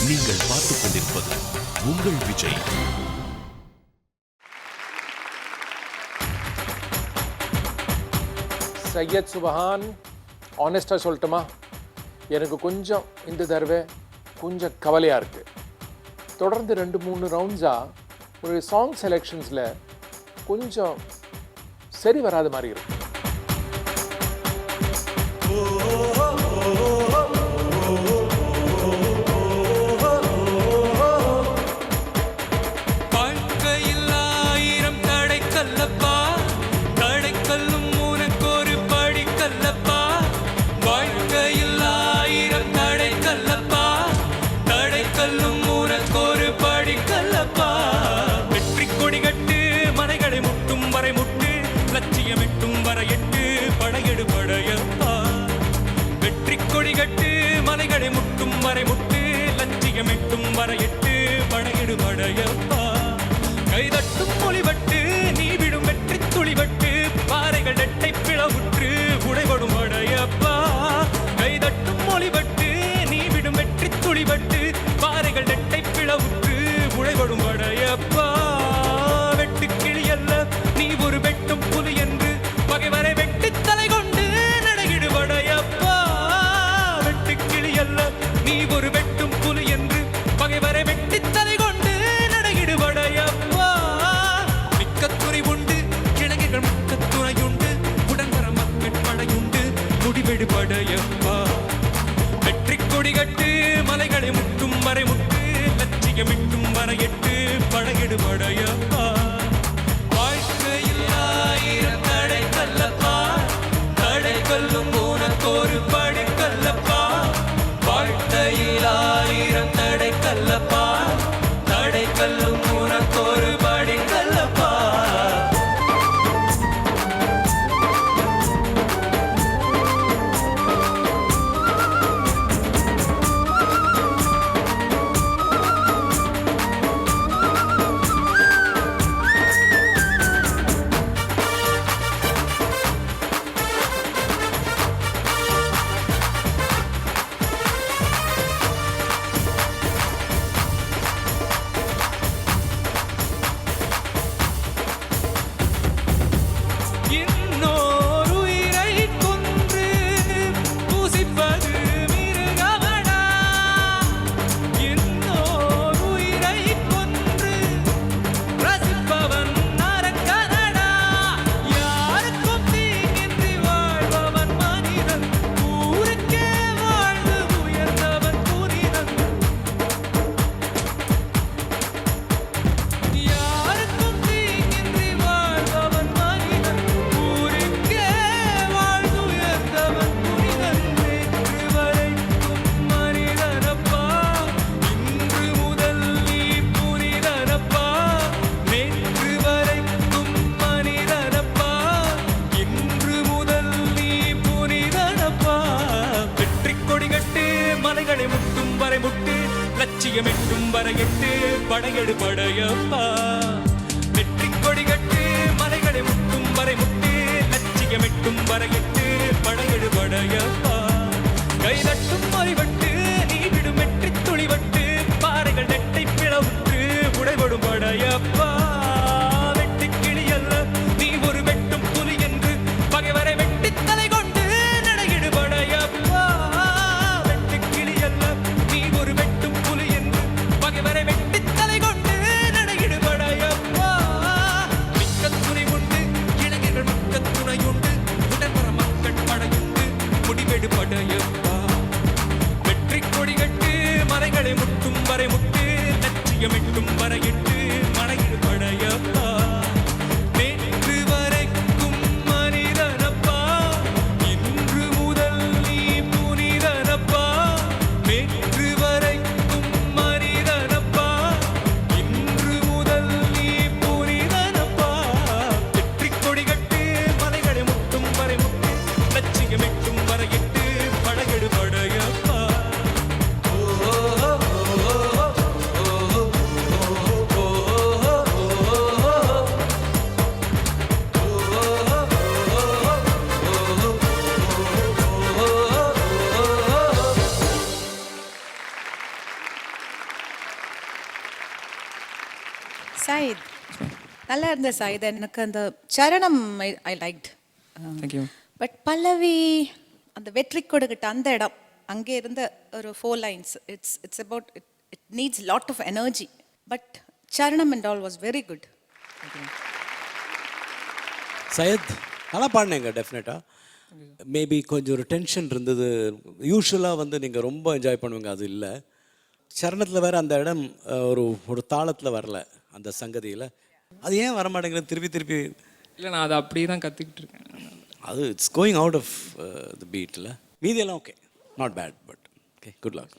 நீங்கள் பார்த்துக் கொண்டிருப்பது உங்கள் விஜய். சையத் சுபஹான், ஆனஸ்டாக சொல்லட்டுமா, எனக்கு கொஞ்சம் இந்த தடவை கொஞ்சம் கவலையாக இருக்குது. தொடர்ந்து 2-3 ரவுண்ட்ஸாக ஒரு சாங் செலெக்ஷன்ஸில் கொஞ்சம் சரி வராத மாதிரி இருக்கு. கைதட்டும் மொழிபட்டு நீ விடும் வெற்றி துளிபட்டு பாறைகள் நெட்டை பிளவுற்று உடைபடும் படையப்பா. கைதட்டும் மொழிபட்டு நீ விடும் வெற்றி துளிபட்டு பாறைகள் நெட்டை பிளவுற்று உடைபடும் படையப்பா. வெட்டு கிளியல்ல நீ ஒரு வெட்டும் புலி என்று பகைவரை வெட்டி தலை கொண்டு நடையிடு படையப்பா. வெட்டு கிளியல்ல நீ ஒரு வெட்டும் புலி என்று பகைவரை வெட்டி தலை கொண்டு நடையிடு படையப்பா. மிக்க துணிவுண்டு இளைஞர்கள் மிக்க துணையுண்டு உடன்வர மக்கள் படையுண்டு முடிவெடு படையப்பா. வெற்றி கொடி கட்டு மலைகளை முட்டும் வரை முட்டு லட்சியமிட்டும் வரையிட்டு படையிடு படையப்பா. வாழ்க்கையில் 1000 தடை கல்லப்பா, தடை கல்லும் உனக்கொரு படி கல்லப்பா. வாழ்க்கையில் 1000 தடை கல்லப்பா, தடை கல்லும் உனக்கொரு படி கல்லப்பா. லட்சியமிட்டும் வரையிட்டு படையெடு படையப்பா. வெற்றி கொடி கட்டு மலைகளை முட்டும் வரை முட்டு லட்சியமிட்டும் வரையிட்டு படையெடு படையப்பா. கைதட்டும் மறிவட்டு நீ விடும் வெற்றி துளிவட்டு பாறைகள் நெட்டை பிளவுற்று உடைபடும் படையப்பா. வெட்டி கிளியல்ல நீ ஒரு வெட்டும் புலி என்று பகைவரை வெட்டி தலை கொண்டு நடையிடு படையப்பா. வெட்டி கிளியல்ல நீ ஒரு வெட்டும் புலி என்று பகைவரை வெட்டி தலை கொண்டு நடையிடு படையப்பா. மிக்க துணை உண்டு இளைஞர்கள் மிக்க துணையுண்டு உடன்வர மக்கள் படையுண்டு முடிவெடு படையப்பா. வெற்றி கொடி கட்டு மலைகளை முட்டும் வரை முட்டு லட்சியமிட்டும் வரையிட்டு மலையிடு படையப்பா. நேற்று வரைக்கும் மனிதனப்பா, இன்று முதல் நீ புனிதனப்பா. நேற்று வரைக்கும் மனிதனப்பா, இன்று முதல் நீ புனிதனப்பா. வெற்றி கொடி கட்டு மலைகளை முட்டும் வரை முட்டு லட்சியமிட்டும் வரையிட்டு படையெடு படையப்பா. ஓ ஓ ஓ ஓ ஓ ஓ ஓ சாயித் நல்லா இருந்த சாயித். எனக்கு அந்த சரணம் ஐ லைக்ட். தேங்க்யூ. பட் பல்லவி அந்த வெற்றி கொடுக்கிட்ட அந்த இடம் அங்கே இருந்த ஒரு 4 lines it's about it needs lot of energy. But சரணம் and all was very good. Syed நல்லா பாடினீங்க டெஃபினட்டாக. மேபி கொஞ்சம் ஒரு டென்ஷன் இருந்தது. யூஸ்வலாக வந்து நீங்கள் ரொம்ப என்ஜாய் பண்ணுவீங்க, அது இல்லை. சரணத்தில் வேறு அந்த இடம் ஒரு தாளத்தில் வரல அந்த சங்கதியில். அது ஏன் வர மாட்டேங்கிறது திருப்பி திருப்பி? இல்லை, நான் அதை அப்படியே தான் கற்றுக்கிட்டு இருக்கேன். அது it's going out of the பீட்டில். மீதியெல்லாம் okay, not bad, but okay, good luck.